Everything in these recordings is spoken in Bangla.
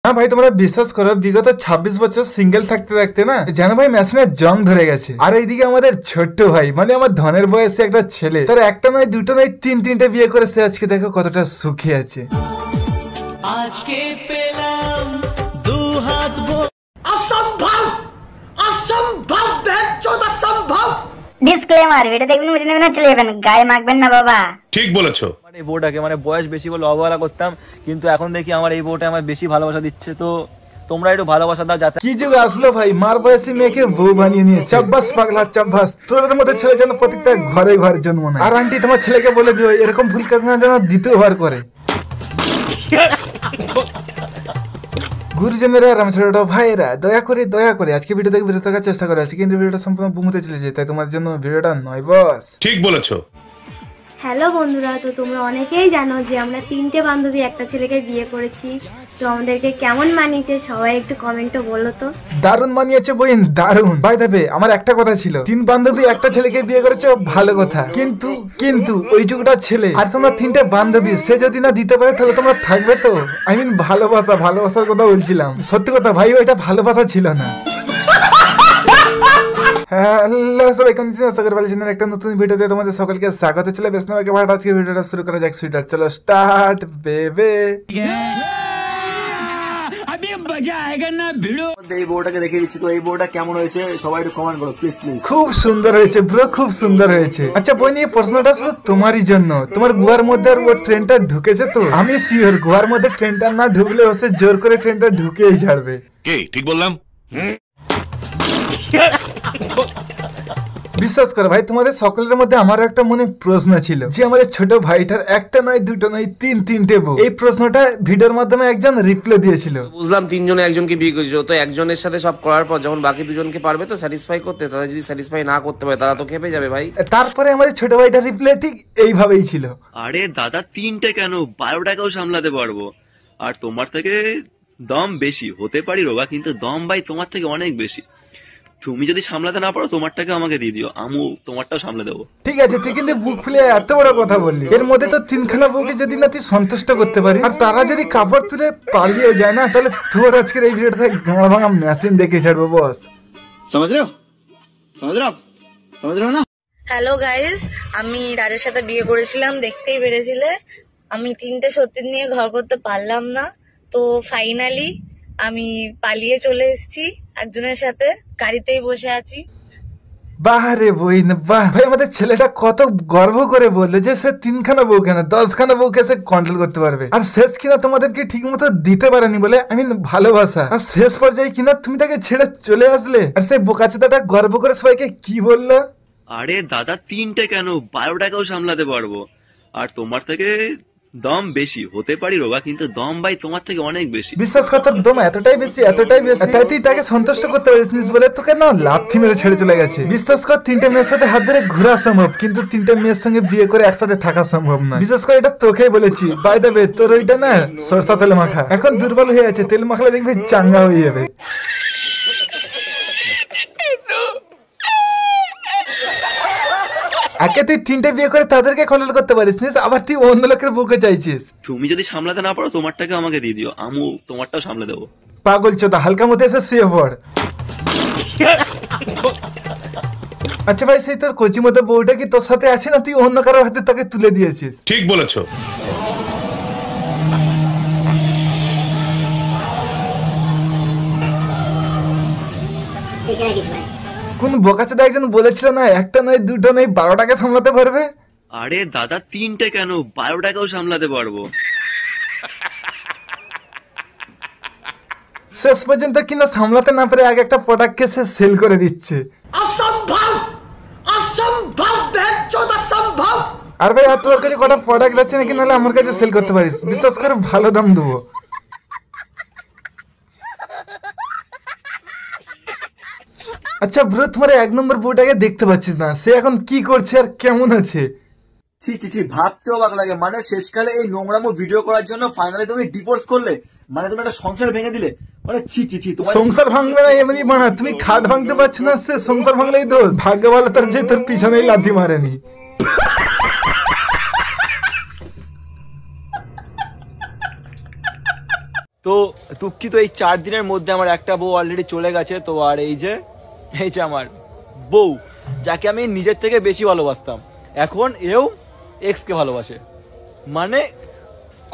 হ্যাঁ ভাই, তোমরা বিশ্বাস করো বিগত 26 বছর সিঙ্গেল থাকতে থাকতে না যেন ভাই মেশিনের জং ধরে গেছে। আর এইদিকে আমাদের ছোট্ট ভাই মানে আমার ধনের বয়সে একটা ছেলে, তার একটা নয় দুটো নয় তিনটে বিয়ে করে সে আজকে দেখো কতটা সুখী আছে। আজকে পেলাম দু হাত অসম্ভব অসম্ভব অসম্ভব। ডিসক্লেমার, ভিডিও দেখবেন বুঝে নেবেন, চলে যাবেন, গায়ে মাখবেন না বাবা। ঠিক বলেছো। মানে এই বউটাকে মানে বয়স বেশি বলে অবহেলা করতাম, কিন্তু এখন দেখি আমার এই বউটা আমার বেশি ভালোবাসা দিচ্ছে। তো তোমরা একটু ভালোবাসা দাও যাতে। কি যুগ আসলো ভাই, মার বয়সী মেয়েকে বউ বানিয়ে নিয়ে চাব্বাস পাগলা চাব্বাস। তোদের মধ্যে ছেলে যেন প্রত্যেকটা ঘরে ঘরে জন্ম নেয়। আর আন্টি তোমার ছেলেকে বলে দিও এরকম ভুল কাজ না যেন দ্বিতীয়বার করে। গুরুজনেরা আর আমার ছোট ভাইয়েরা দয়া করে আজকে ভিডিও দেখে বিরত থাকার চেষ্টা করে আছে, কিন্তু ভিডিওটা সম্পূর্ণ বুমুতে চলে যায়, তাই তোমার জন্য ভিডিওটা নয় বস। ঠিক বলেছো। হ্যালো বন্ধুরা, তো তোমরা অনেকেই জানো যে আমরা 3টে বান্ধবী একটা ছেলেকে বিয়ে করেছি। তো আমাদেরকে কেমন মানিয়েছে সবাই একটু কমেন্টে বলো তো। দারুণ মানিয়েছে বইন, দারুণ। ভাই দেবে আমার একটা কথা ছিল, 3 বান্ধবী একটা ছেলেকে বিয়ে করেছো ভালো কথা, কিন্তু ওইটুকুটা ছেলে আর তোমরা 3টে বান্ধবী সে যদি না দিতে পারে তাহলে তোমরা থাকবে তো? আই মিন ভালোবাসার কথা বলছিলাম। সত্যি কথা ভাই, ওইটা ভালোবাসা ছিল না। হ্যালো সবাই, কেমন আছেন? আশা করি ভালো আছেন। একটা নতুন ভিডিওতে তোমাদের সকলকে স্বাগত। চলে বেশ না ভাই, আজকে ভিডিওটা শুরু করা যাক। সুইটার চলো স্টার্ট বেবে। এই বউটাকে দেখে দিচ্ছি, তো এই বউটা কেমন হয়েছে সবাই একটু কমেন্ট করো প্লিজ প্লিজ। খুব সুন্দর হয়েছে ব্রো, খুব সুন্দর হয়েছে। আচ্ছা বই নিয়ে প্রশ্নটা শুধু তোমারই জন্য। তোমার গুহার মধ্যে আর ও ট্রেনটা ঢুকেছে তো? আমি শিওর গুহার মধ্যে ট্রেনটা না ঢুকলে ও সে জোর করে ট্রেনটা ঢুকেই ছাড়বে। কি ঠিক বললাম? বিশ্বাস করো ভাই, তোমাদের সকলের মধ্যে আমার একটা মনে প্রশ্ন ছিল যে আমাদের ছোট ভাইটার একটা নয় দুটো নয় তিনটে বউ। এই প্রশ্নটা ভিডিওর মাধ্যমে একজন রিপ্লাই দিয়েছিল। বুঝলাম 3 জনে একজনকে বিয়ে করেছো, তো একজনের সাথে সব করার পর যখন বাকি 2জনকে পারবে তো স্যাটিসফাই করতে, তারা যদি স্যাটিসফাই না করতে পারে তারা তো খেপে যাবে ভাই। তারপরে আমাদের ছোট ভাইটার রিপ্লাই ঠিক এইভাবেই ছিল, আরে দাদা 3টে কেন 12টাকেও সামলাতে পারবো। আর তোমার থেকে দম বেশি হতে পারি রোগা, কিন্তু দম ভাই তোমার থেকে অনেক বেশি। তুমি যদি সামলাতে না পারো তোমারটাকে আমাকে দিয়ে দিও, আমি তোমারটাও সামলে দেবো। ঠিক আছে তুই কিন্তু বুক ফুলে এত বড় কথা বললি। এর মধ্যে তো 3খানা বউকে যদি না তুই সন্তুষ্ট করতে পারিস আর তারা যদি কাপড় তুলে পালিয়ে যায় না, তাহলে তোর আজকের এই ভিডিওটা গাঁড়া ভাঙা মেশিন দেখে ছাড়বো বস। সমঝ রে না? হ্যালো গাইস, আমি রাজের সাথে বিয়ে করেছিলাম, দেখতেই পেরেছিলে। আমি 3টে সত্যি নিয়ে ঘর করতে পারলাম না, তো ফাইনালি আমি পালিয়ে চলে এসেছি একজনের সাথে, গাড়িতেই বসে আছি। বাহ রে বইন বাহ। ভাই আমাদের ছেলেটা কত গর্ব করে বললো যে সে 3খানা বউ কেন 10খানা বউকে সে কন্ট্রোল করতে পারবে। আর শেষ কিনা তোমাদেরকে ঠিক মতো দিতে পারেনি বলে আই মিন ভালোবাসা। আর শেষ পর্যায়ে কিনা তুমি তাকে ছেড়ে চলে আসলে। আর সেই বোকাচোদাটা গর্ব করে সবাইকে কি বললো, আরে দাদা 3টে কেন 12টাকেও সামলাতে পারবো। আর তোমার থেকে দম বেশি হতে পারি রোগা, কিন্তু দম ভাই তোমার থেকে অনেক বেশি। বিশ্বাস কর তোর দম এতটাই বেশি তাই তুই তাকে সন্তুষ্ট করতে পারিস বলে তোকে না লাথি মেরে ছেড়ে চলে গেছে। বিশ্বাস কর 3টে মেয়ের সাথে হাত ধরে ঘোরা সম্ভব, কিন্তু 3টে মেয়ের সঙ্গে বিয়ে করে একসাথে থাকা সম্ভব না। বিশেষ করে এটা তোকেই বলেছি। বাই দ্য ওয়ে তোর ওইটা না সরষা তেল মাখা, এখন দুর্বল হয়ে আছে, তেল মাখলে দেখবি চাঙ্গা হয়ে যাবে। আগে তুই 3টে বিয়ে করে তাদেরকে কন্ট্রোল করতে পারিস না, আবার তুই অন্য লোকের বুকে চাইছিস। তুমি যদি সামলাতে না পারো তোমারটাকে আমাকে দিয়ে দিও, আমি তোমারটাও সামলে দেবো। পাগল চোদা, হালকা মতো এসে শুয়ে পড়। আচ্ছা ভাই, সেই তোর কচি মতো বউটা কি তোর সাথে আছে না তুই অন্য কারোর হাতে তাকে তুলে দিয়েছিস? ঠিক বলেছো। কোন বোকাচোদা একজন বলেছিল না একটা নয় দুটো নয় 12টাকে সামলাতে পারবে। আরে দাদা 3টে কেন 12টাকেও সামলাতে পারবো। শেষ পর্যন্ত কিনা সামলাতে না পারে আগে একটা প্রোডাক্টকে সে সেল করে দিচ্ছে। অসম্ভব অসম্ভব অসম্ভব। আর ভাই আর তোর কাছে কটা প্রোডাক্ট আছে নাকি, নাহলে আমার কাছে সেল করতে পারিস, বিশ্বাস করে ভালো দাম দেবো। আচ্ছা ব্রো, তোমার 1 নম্বর বউটাকে দেখতে পাচ্ছিস না, সে এখন কি করছে আর কেমন আছে? ছি ভাবতে অবাক লাগে। মানে শেষকালে এই নোংরামো ভিডিও করার জন্য ফাইনালি তুমি ডিভোর্স করলে, মানে তুমি একটা সংসার ভেঙে দিলে। মানে ছি সংসার ভাঙবে না এমনি বানা, তুমি খাট ভাঙতে পারছো না, সে সংসার ভাঙলেই দোষ। ভাগ্য ভালো তোর যে তোর পিছনেই লাথি মারেনি। তো দুঃখিত, এই 4 দিনের মধ্যে আমার একটা বউ অলরেডি চলে গেছে। তো আর এই যে আমার বউ, যাকে আমি নিজের থেকে বেশি ভালোবাসতাম, এখন এও এক্স কে ভালোবাসে। মানে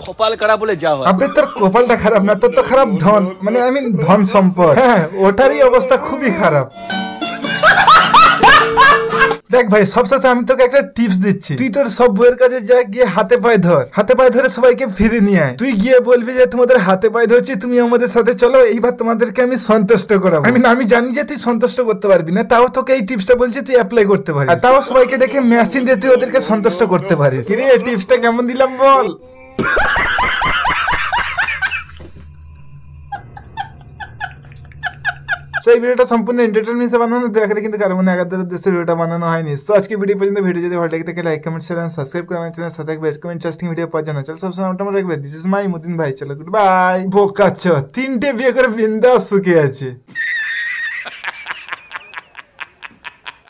কপাল খারাপ বলে যা হয়। আবে তোর কপালটা খারাপ না, তোর তো খারাপ ধন, মানে আমি ধন সম্পদ। হ্যাঁ, ওটারই অবস্থা খুবই খারাপ। দেখ ভাই, সবশেষে আমি তোকে একটা টিপস দিচ্ছি। তুই তোর সব বউয়ের কাছে যা, গিয়ে হাতে পায়ে ধর, হাতে পায়ে ধরে সবাইকে ফিরে নিয়ে আয়। তুই গিয়ে বলবি যে তোমাদের হাতে পায়ে ধরছি, তুমি আমাদের সাথে চলো, এইবার তোমাদেরকে আমি সন্তুষ্ট করাবো। আমি জানি যে তুই সন্তুষ্ট করতে পারবি না, তাও তোকে এই টিপসটা বলছি, তুই অ্যাপ্লাই করতে পারিস। আর তাও সবাইকে ডেকে মেশিন দিয়ে তুই ওদেরকে সন্তুষ্ট করতে পারিস। কিরে, এই টিপসটা কেমন দিলাম বল? এই ভিডিওটা সম্পূর্ণ এন্টারটেইনমেন্ট হিসেবে বানানো, দেখারে কিন্তু কারণ একাধারে দেশের ভিডিওটা বানানো হয়নি। তো আজকে ভিডিও পর্যন্ত, ভিডিও যদি ভালো লাগে থাকে like comment share and subscribe করে আমার চ্যানেল সাথে থাকবে। এরকম ইন্টারেস্টিং ভিডিও পাওয়ার জন্য চল সবসময় আমাকে রাখবে। দিস ইজ মাই মুদিন ভাই, চলো গুড বাই। বোকাচ্ছ, 3টে বিয়ে করে বিন্দাস সুখে আছে।